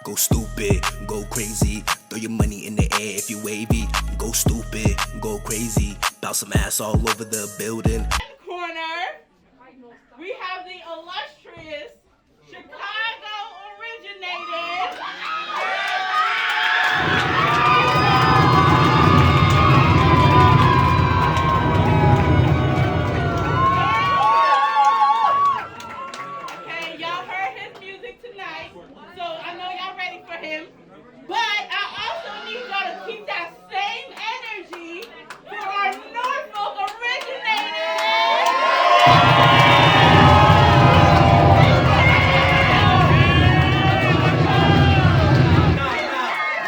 Go stupid, go crazy. Throw your money in the air if you wavy. Go stupid, go crazy. Bounce some ass all over the building. Corner, we have the illustrious Chicago originated y'all heard his music tonight, so I know y'all ready for him. But I also need y'all to keep that same energy for our Norfolk originated.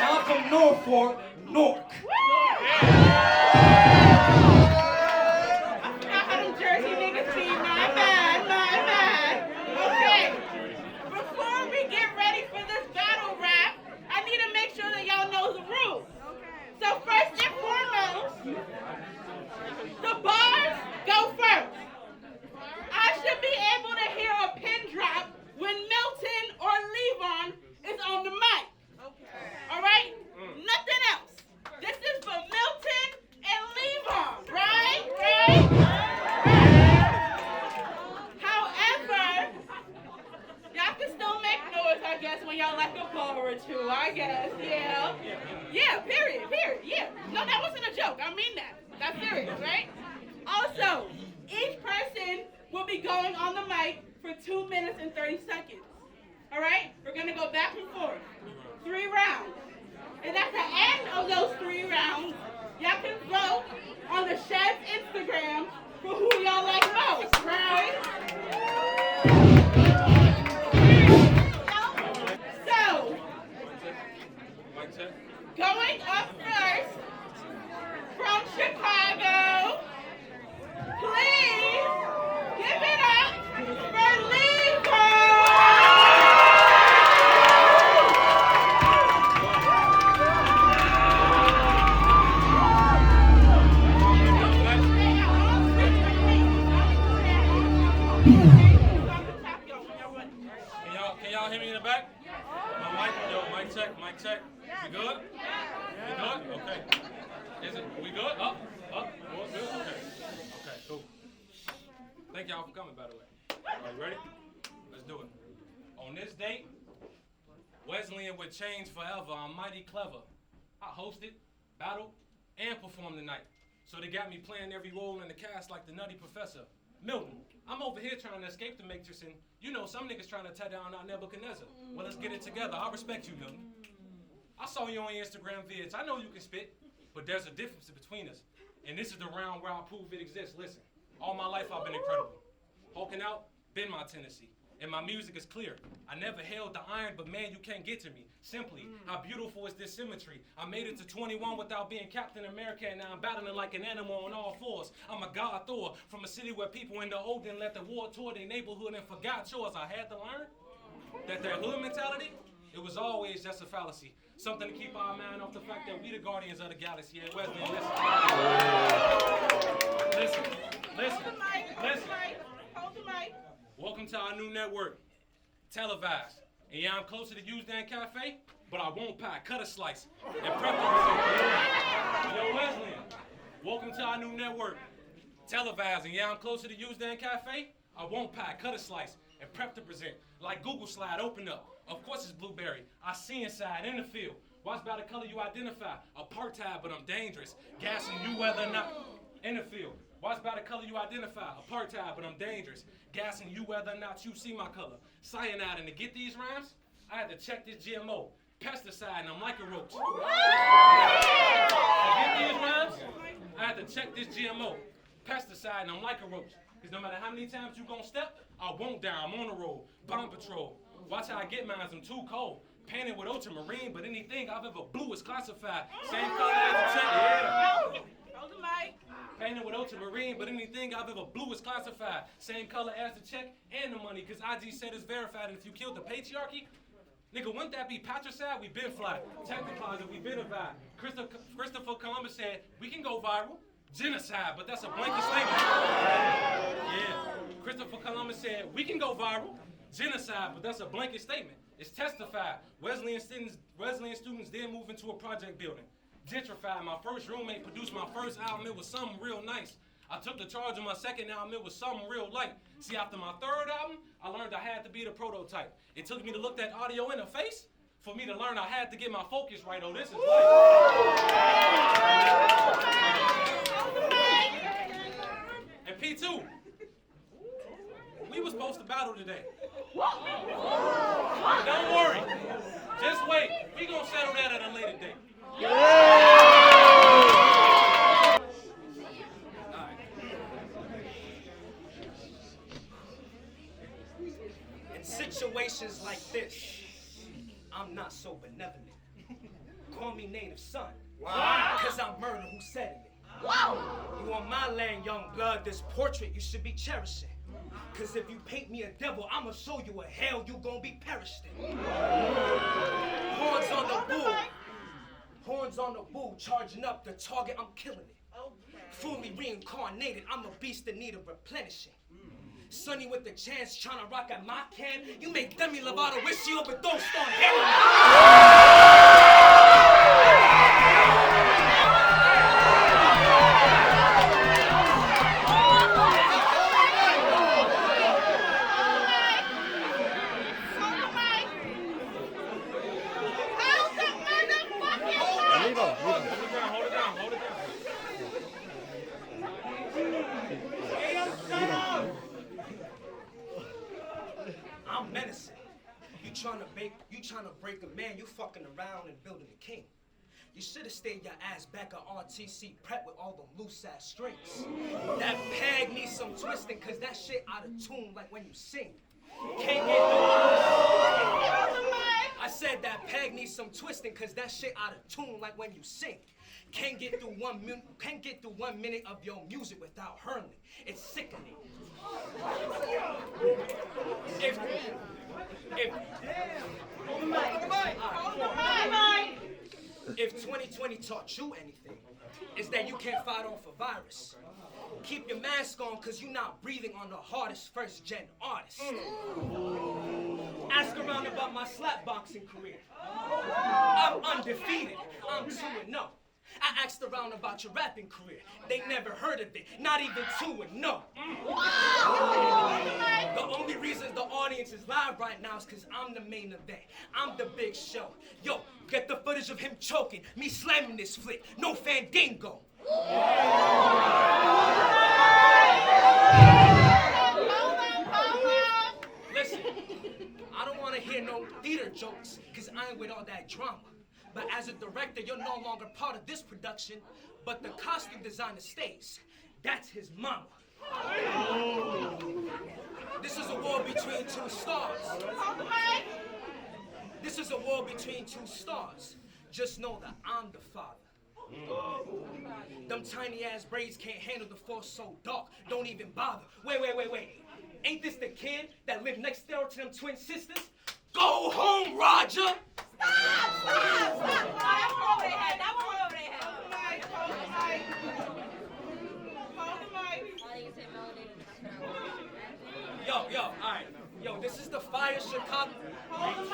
Not from Norfolk, Newark. I forgot how them Jersey niggas be. My bad. Okay. Before we get ready for this battle rap, I need to make sure that y'all know the rules. So first and foremost, the bars go first. I should be able to hear a pin drop when Milton or Leevon is on the mic. All right? Nothing else. This is for Milton and Leevon, right? However, y'all can still make noise, I guess, when y'all like a bar or two, I guess. Yeah, period. Yeah. No, that wasn't a joke. I mean that. That's serious, right? Also, each person will be going on the mic for 2 minutes and 30 seconds. All right? We're going to go back and forth. 3 rounds. And at the end of those 3 rounds, y'all can vote on the Shed's Instagram for who y'all like most, right? So, going up first from Chicago, please give it up for Leevon! Can y'all hear me in the back? My mic check. We good? We good? Okay. We good? Up? All good? Okay, cool. Thank y'all for coming, by the way. Are you ready? Let's do it. On this date, Wesleyan would change forever. I'm mighty clever. I hosted, battled, and performed tonight. So they got me playing every role in the cast like the Nutty Professor. Milton, I'm over here trying to escape the Matrix, and you know some niggas trying to tie down our Nebuchadnezzar. Well, let's get it together. I respect you, Milton. I saw you on your Instagram vids. I know you can spit, but there's a difference between us. And this is the round where I prove it exists. Listen, all my life I've been incredible. Hulking out, been my tendency. And my music is clear. I never held the iron, but man, you can't get to me. Simply, how beautiful is this symmetry? I made it to 21 without being Captain America, and now I'm battling like an animal on all fours. I'm a god Thor from a city where people in the old didn't let the war tour their neighborhood and forgot chores. I had to learn that hood mentality, it was always just a fallacy. Something to keep our mind off the fact that we the guardians of the galaxy. And Wesleyan, listen. Hold the mic. Welcome to our new network, televised. And yeah, I'm closer to Usedan Cafe, but I won't pie, cut a slice, and prep the Yo, Wesleyan, welcome to our new network, televised. And yeah, I'm closer to Usedan Cafe, I won't pie, cut a slice, and prep to present. Like Google Slide, open up. Of course it's blueberry. I see inside, in the field. Watch by the color you identify. Apartheid, but I'm dangerous. Gassing you whether or not in the field. Watch by the color you identify. Apartheid, but I'm dangerous. Gassing you whether or not you see my color. Cyanide, and to get these rhymes, I had to check this GMO. Pesticide, and I'm like a roach. To get these rhymes, I had to check this GMO. Pesticide, and I'm like a roach. Because no matter how many times you gon' step, I won't die. I'm on the road. Bomb patrol. Watch how I get mine. I'm too cold. Painted with ultramarine, but anything I've ever blue is classified. Same color as the check. Yeah. Hold the mic. Painted with ultramarine, but anything I've ever blue is classified. Same color as the check and the money, because IG said it's verified. And if you killed the patriarchy, nigga, wouldn't that be patricide? We been fly. Technicalizer, we been a vibe. Christopher Columbus said, we can go viral. Genocide, but that's a blanket statement. Yeah. Christopher Columbus said, we can go viral. Genocide, but that's a blanket statement. It's testified. Wesleyan students then moved into a project building. Gentrified. My first roommate produced my first album. It was something real nice. I took the charge of my second album. It was something real light. See, after my third album, I learned I had to be the prototype. It took me to look that audio interface for me to learn I had to get my focus right. Oh, this is life. And P2, we were supposed to battle today. Don't worry. Just wait. We gonna settle that at a later date. In situations like this, I'm not so benevolent. Call me native son. Wow. Cause I'm murder who said it. Wow. You on my land, young blood, this portrait you should be cherishing. Cause if you paint me a devil, I'ma show you a hell you gon' be perished in. Horns on the bull. Horns on the bull, charging up the target, I'm killing it. Fully reincarnated, I'm a beast in need of replenishing. Sonny with the chance, trying to rock at my camp. You make Demi Lovato wish she overdosed on heroin. I'm menacing. You trying to break a man, you fucking around and building a king. You should have stayed your ass back at RTC prep with all them loose ass strings. That peg needs some twisting, cause that shit out of tune like when you sing. Can't get I said that peg needs some twisting, cause that shit out of tune like when you sing. Can't get through 1 minute of your music without hurling. It's sickening. If 2020 taught you anything, it's that you can't fight off a virus. Keep your mask on, cause you're not breathing on the hardest first-gen artist. Ask around about my slapboxing career. I'm undefeated. I'm 2-0. I asked around about your rapping career. They never heard of it, not even 2-0. The only reason the audience is live right now is because I'm the main event. I'm the big show. Yo, get the footage of him choking, me slamming this flick. No Fandango. Listen, I don't want to hear no theater jokes, because I ain't with all that drama. But as a director, you're no longer part of this production, but the costume designer stays. That's his mama. This is a war between two stars. This is a war between two stars. Just know that I'm the father. Them tiny ass braids can't handle the force so dark. Don't even bother. Wait. Ain't this the kid that lived next door to them twin sisters? Go home, Roger! Stop! That one over their head. Hold the mic. Yo, alright. Yo, this is the Fire Chicago. Hold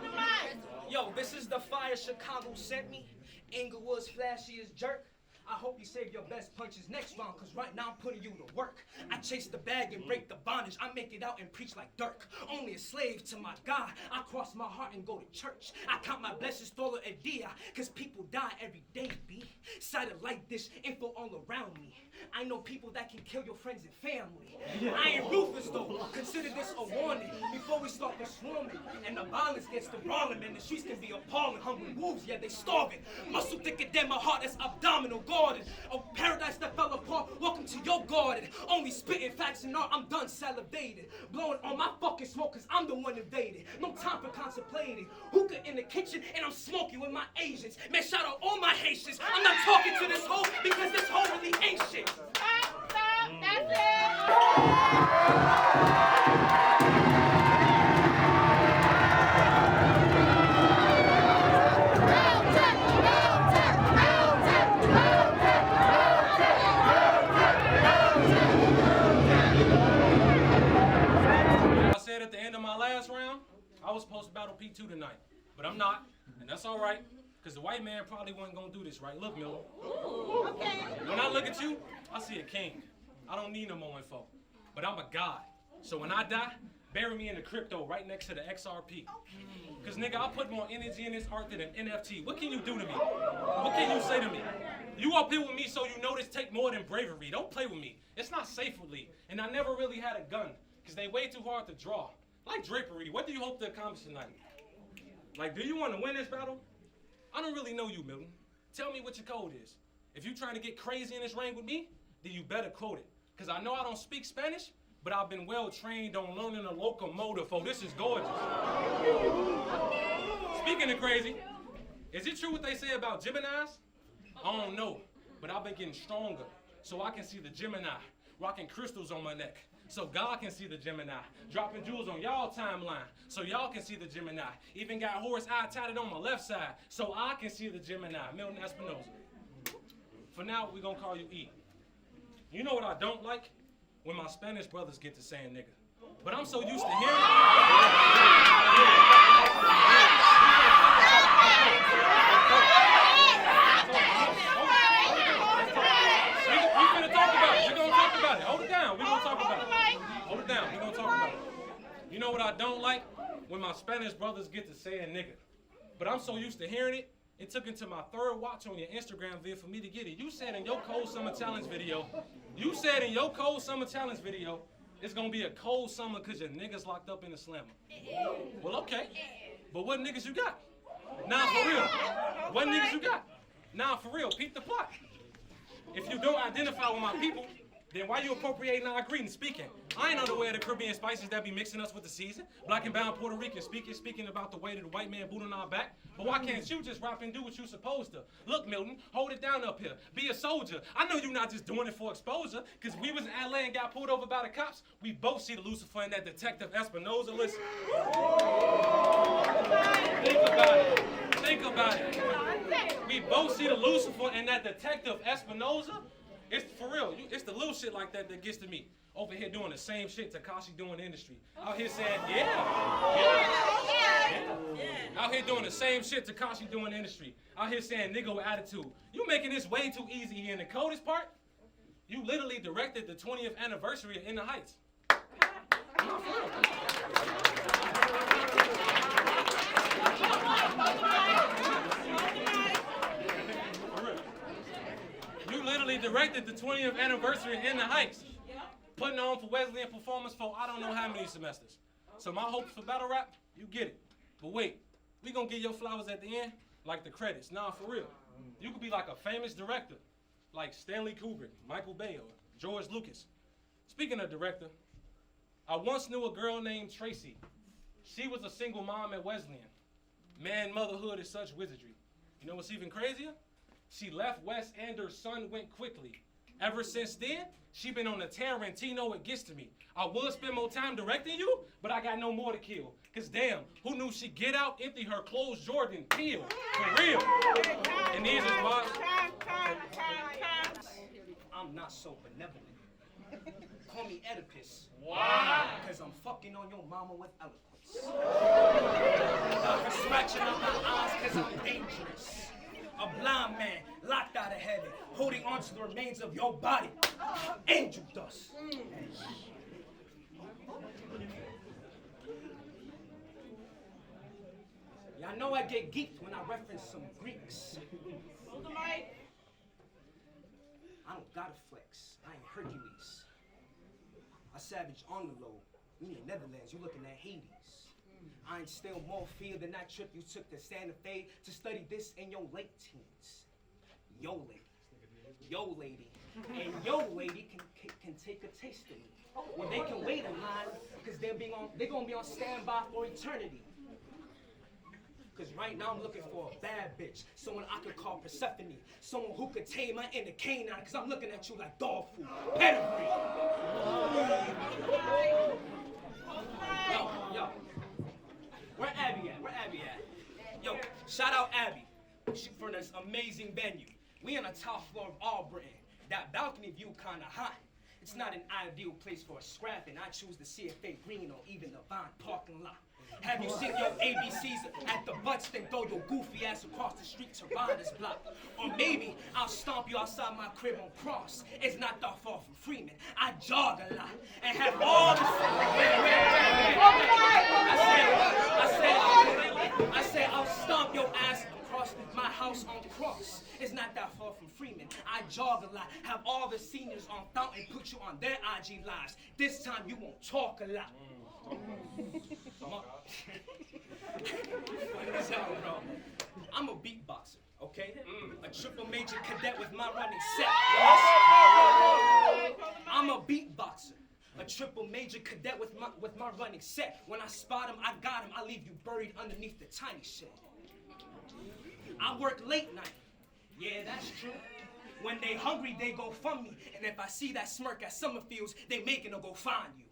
the mic. Yo, this is the Fire Chicago sent me. Inglewood's flashiest jerk. I hope you save your best punches next round, cause right now I'm putting you to work. I chase the bag and break the bondage. I make it out and preach like Dirk. Only a slave to my God. I cross my heart and go to church. I count my blessings todo el dia, cause people die every day, B. Sighted like this, info all around me. I know people that can kill your friends and family. I ain't ruthless though. Consider this a warning before we start the swarming. And the violence gets to brawling, man. The streets can be appalling. Hungry wolves, yeah, they starving. Muscle thicker than my heart, that's abdominal garden. A paradise that fell apart. Welcome to your garden. Only spitting facts and art, I'm done salivated. Blowing on my fucking smoke, cause I'm the one invaded. No time for contemplating. Hookah in the kitchen, and I'm smoking with my Asians. Man, shout out all my Haitians. I'm not talking to this hoe because this hoe really ain't shit. Stop, that's it. I said at the end of my last round, round, I was supposed to battle P2 tonight, but I'm not, and that's all right, because the white man probably wasn't going to do this right. Look, Millz. When I look at you, I see a king. I don't need no more info, but I'm a god. So when I die, bury me in the crypto right next to the XRP. Because, nigga, I put more energy in this art than an NFT. What can you do to me? What can you say to me? You up here with me so you know this take more than bravery. Don't play with me. It's not safe with me. And I never really had a gun because they way too hard to draw. Like drapery, what do you hope to accomplish tonight? Like, do you want to win this battle? I don't really know you, Milton. Tell me what your code is. If you trying to get crazy in this ring with me, then you better quote it. Because I know I don't speak Spanish, but I've been well trained on learning a locomotive. Oh, this is gorgeous. Speaking of crazy, is it true what they say about Geminis? I don't know, but I've been getting stronger so I can see the Gemini, rocking crystals on my neck. So God can see the Gemini, dropping jewels on y'all timeline so y'all can see the Gemini. Even got horse eye tatted on my left side so I can see the Gemini. Milton Espinosa. For now, we're gonna call you E. You know what I don't like? When my Spanish brothers get to saying nigga. But I'm so used to hearing it. We're gonna talk about it. We're gonna talk about it. Hold it down. We're gonna talk about it. Hold it down. We're gonna talk about it. You know what I don't like? When my Spanish brothers get to saying nigga. But I'm so used to hearing it, it took until my third watch on your Instagram vid for me to get it. You said in your cold summer challenge video, it's gonna be a cold summer because your niggas locked up in the slammer. Well, okay. But what niggas you got? Nah, for real. What niggas you got? Nah, for real. Peep the plot. If you don't identify with my people, then why you appropriating our greeting speaking? I ain't unaware of the Caribbean spices that be mixing us with the season. Black and brown Puerto Rican speaking about the way that the white man boot on our back. But why can't you just rap and do what you supposed to? Look, Milton, hold it down up here. Be a soldier. I know you not just doing it for exposure, because we was in LA and got pulled over by the cops. We both see the Lucifer and that Detective Espinosa. Listen. Think about it. We both see the Lucifer and that Detective Espinosa. It's for real. It's the little shit like that that gets to me. Over here doing the same shit Tekashi doing in the industry. Out here saying, Out here doing the same shit Tekashi doing in the industry. Out here saying nigga with attitude. You making this way too easy here. And the coldest part, you literally directed the 20th anniversary of In the Heights. No, for real. You literally directed the 20th anniversary of In the Heights. Putting on for Wesleyan performance for I don't know how many semesters. So my hopes for battle rap, you get it. But wait, we gonna get your flowers at the end, like the credits. Nah, for real. You could be like a famous director, like Stanley Kubrick, Michael Bay, or George Lucas. Speaking of director, I once knew a girl named Tracy. She was a single mom at Wesleyan. Man, motherhood is such wizardry. You know what's even crazier? She left West and her son went quickly. Ever since then, she been on the Tarantino. It gets to me. I would spend more time directing you, but I got no more to kill. Cause damn, who knew she'd get out, empty her clothes, Jordan, peel. For real. And these is my... I'm not so benevolent. Call me Oedipus. Wow. Cause I'm fucking on your mama with eloquence. Scratching out my eyes cause I'm dangerous. A blind man locked out of heaven, holding on to the remains of your body. Angel dust. Yeah, I know I get geeked when I reference some Greeks. Hold the mic. I don't gotta flex. I ain't Hercules. I savage on the low. You in the Netherlands, you looking at Hades. I instill more fear than that trip you took to Santa Fe to study this in your late teens. Yo lady, and yo lady can take a taste of me. Well, they can wait in line because they're gonna be on standby for eternity. Because right now I'm looking for a bad bitch, someone I could call Persephone, someone who could tame my inner canine. Because I'm looking at you like dog food, pedigree. Yo. Where Abby at? Yo, shout out Abby. She for this amazing venue. We on the top floor of Auburn. That balcony view kinda hot. It's not an ideal place for a scrapping. I choose the CFA Green or even the Vine parking lot. Have you seen your ABCs at the butts, then throw your goofy ass across the street to Ronda's block? Or maybe I'll stomp you outside my crib on Cross. It's not that far from Freeman. I jog a lot and have all the... I said I'll stomp your ass across my house on Cross. It's not that far from Freeman. I jog a lot, have all the seniors on Fountain put you on their IG lives. This time you won't talk a lot. I'm a beatboxer, okay? A triple major cadet with my running set. I'm a beatboxer. A triple major cadet with my running set. When I spot him, I got him. I leave you buried underneath the tiny shed. I work late night. Yeah, that's true. When they hungry, they go fund me. And if I see that smirk at Summerfields, they making them go find you.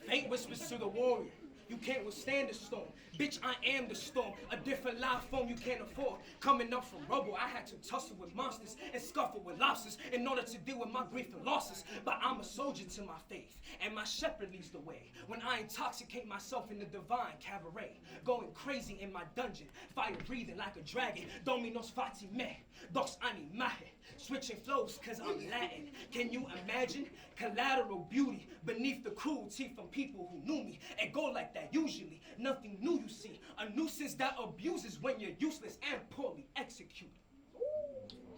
Fate whispers to the warrior, you can't withstand the storm. Bitch, I am the storm. A different life form you can't afford. Coming up from rubble, I had to tussle with monsters and scuffle with lobsters in order to deal with my grief and losses. But I'm a soldier to my faith, and my shepherd leads the way. When I intoxicate myself in the divine cabaret, going crazy in my dungeon, fire breathing like a dragon. Dominos fatime, dos animaje. Switching flows cause I'm Latin. Can you imagine? Collateral beauty beneath the cruelty from people who knew me. It go like that usually. Nothing new you see. A nuisance that abuses when you're useless and poorly executed.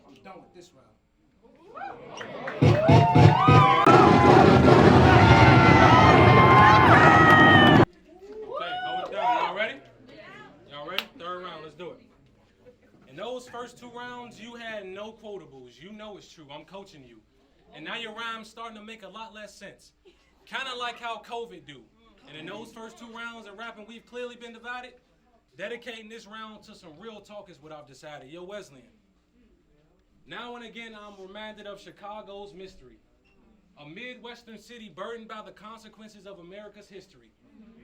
I'm done with this round. Okay, hold it down. Y'all ready? Y'all ready? Third round, let's do it. In those first two rounds, you had no quotables. You know it's true. I'm coaching you. And now your rhyme's starting to make a lot less sense. Kind of like how COVID do. And in those first two rounds of rapping, we've clearly been divided. Dedicating this round to some real talk is what I've decided. Yo, Wesleyan. Now and again, I'm reminded of Chicago's mystery. A Midwestern city burdened by the consequences of America's history.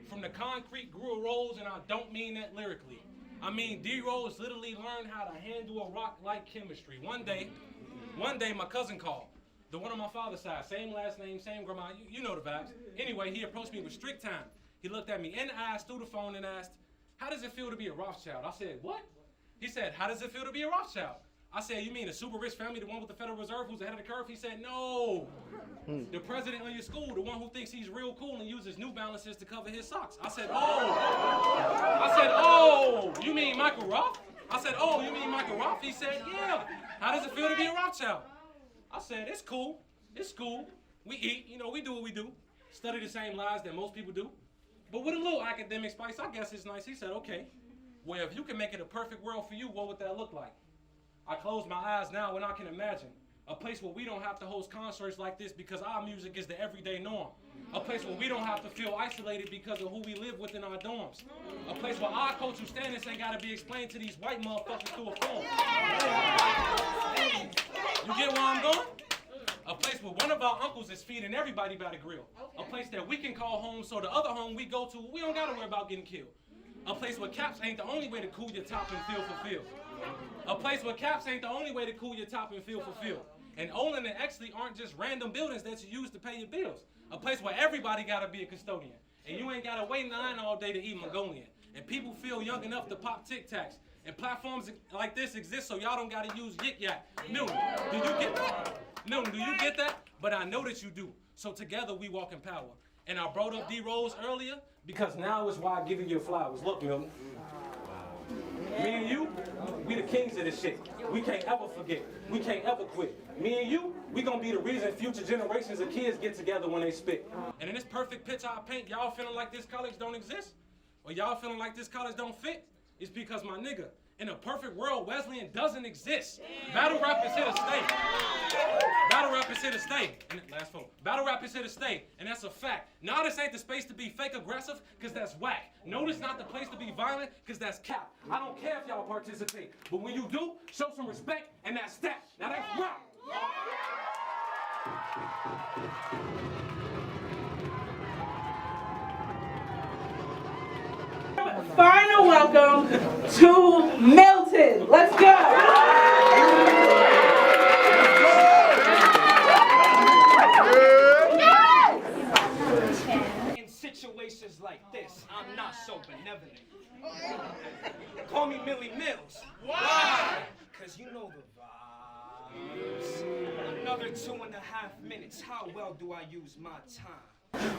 From the concrete grew a rose, and I don't mean that lyrically. I mean, D-Rose literally learned how to handle a rock like chemistry. One day, my cousin called. The one on my father's side, same last name, same grandma, you know the vibes. Anyway, he approached me with strict time. He looked at me in the eyes through the phone and asked, how does it feel to be a Rothschild? I said, what? He said, how does it feel to be a Rothschild? I said, you mean a super rich family, the one with the Federal Reserve who's ahead of the curve? He said, no. The president of your school, the one who thinks he's real cool and uses New Balances to cover his socks. I said, oh, you mean Michael Roth? I said, oh, you mean Michael Roth? He said, yeah. How does it feel to be a Rothschild? I said, it's cool. It's cool. We eat, we do what we do. Study the same lies that most people do. But with a little academic spice, I guess it's nice. He said, okay. Well, if you can make it a perfect world for you, what would that look like? I close my eyes now and I can imagine a place where we don't have to host concerts like this because our music is the everyday norm. A place where we don't have to feel isolated because of who we live with in our dorms. A place where our cultural standards ain't got to be explained to these white motherfuckers through a phone. You get where I'm going? A place where one of our uncles is feeding everybody by the grill. A place that we can call home so the other home we go to, we don't got to worry about getting killed. A place where caps ain't the only way to cool your top and feel fulfilled. A place where caps ain't the only way to cool your top and feel fulfilled. And Olin and Exley aren't just random buildings that you use to pay your bills. A place where everybody gotta be a custodian. And you ain't gotta wait in line all day to eat Mongolian. And people feel young enough to pop Tic Tacs. And platforms like this exist so y'all don't gotta use Yik Yak. Milton, do you get that? Milton, do you get that? But I know that you do. So together we walk in power. And I brought up D-Rose earlier because now is why I give you your flowers. Look, Milton. Me and you, we the kings of this shit. We can't ever forget. We can't ever quit. Me and you, we gonna be the reason future generations of kids get together when they spit. And in this perfect picture I paint, y'all feeling like this college don't exist? Or y'all feeling like this college don't fit? It's because, my nigga, in a perfect world, Wesleyan doesn't exist. Battle rap is here to stay. Battle rap is here to stay. And last phone. Battle rap is here to stay, and that's a fact. Now this ain't the space to be fake aggressive, cause that's whack. No, this not the place to be violent, cause that's cap. I don't care if y'all participate, but when you do, show some respect, and that's that. Now that's rap. Final welcome to Milton. Let's go. In situations like this, I'm not so benevolent. Call me Millz. Why? Cause you know the vibes. Another 2.5 minutes. How well do I use my time?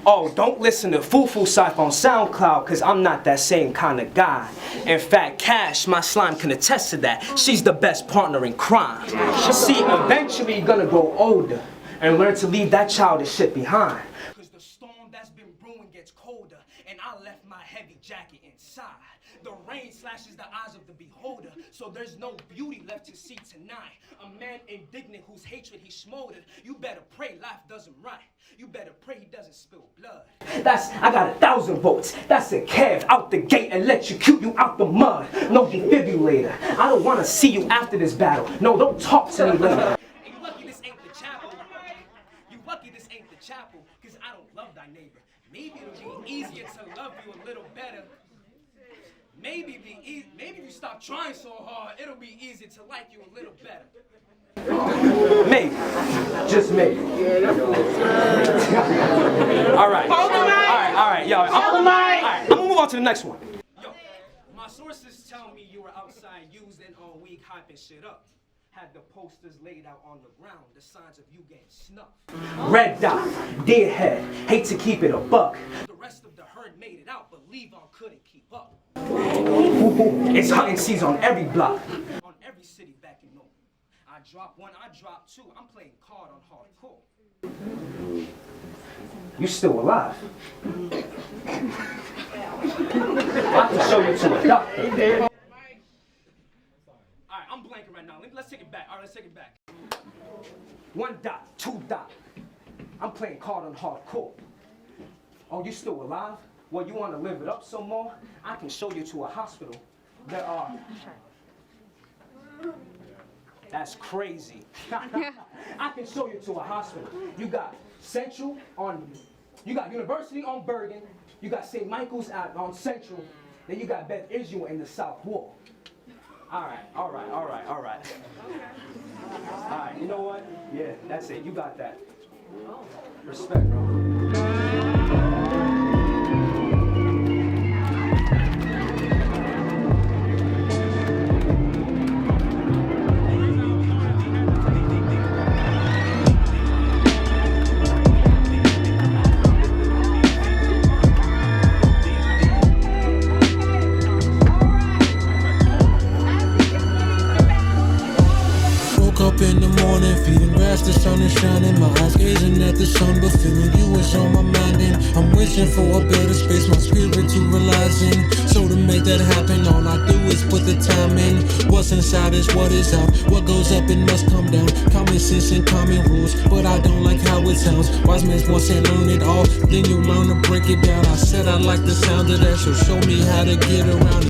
Oh, don't listen to Foo Cypher on SoundCloud, cause I'm not that same kind of guy. In fact, Cash, my slime, can attest to that. She's the best partner in crime. See, eventually you're gonna grow older and learn to leave that childish shit behind. Cause the storm that's been brewing gets colder, and I left my heavy jacket inside. The rain slashes the eyes of the beholder, so there's no beauty left to see tonight. A man indignant whose hatred he smoldered. You better pray life doesn't right. You better pray he doesn't spill blood. I got 1,000 votes. That's a Kev out the gate, electrocute you out the mud. No defibrillator. I don't want to see you after this battle. No, don't talk to me later. You lucky this ain't the chapel. You lucky this ain't the chapel, cause I don't love thy neighbor. Maybe it'll be easier to love you a little better. Maybe if you stop trying so hard, it'll be easier to like you a little better. Maybe. Just maybe. Alright. Alright, yo. I'm gonna move on to the next one. Yo, my sources tell me you were outside using all week, hyping shit up. Had the posters laid out on the ground, the signs of you getting snuffed. Red dot, deer head, hate to keep it a buck. The rest of the herd made it out, but Leevon couldn't keep up. It's hunting season on every block. On every city back in North. I drop one, I drop two. I'm playing card on hardcore. You still alive? I can show you to a doctor. Alright, I'm blanking right now. Let's take it back. Alright, let's take it back. 1 dot, 2 dot. I'm playing card on hardcore. Oh, you still alive? Well, you want to live it up some more? I can show you to a hospital. There are. That's crazy. I can show you to a hospital. You got Central on, you got University on Bergen. You got St. Michael's on Central. Then you got Beth Israel in the South Wall. All right. All right, you know what? Yeah, that's it. You got that. Respect, bro. In the morning, feeding grass, the sun is shining. My eyes gazing at the sun, but feeling you is on my mind. And I'm wishing for a better space, my spirit to realize in. So to make that happen, all I do is put the time in. What's inside is what is out. What goes up, it must come down. Common sense and common rules, but I don't like how it sounds. Wise men once and learn it all, then you learn to break it down. I said I like the sound of that, so show me how to get around it.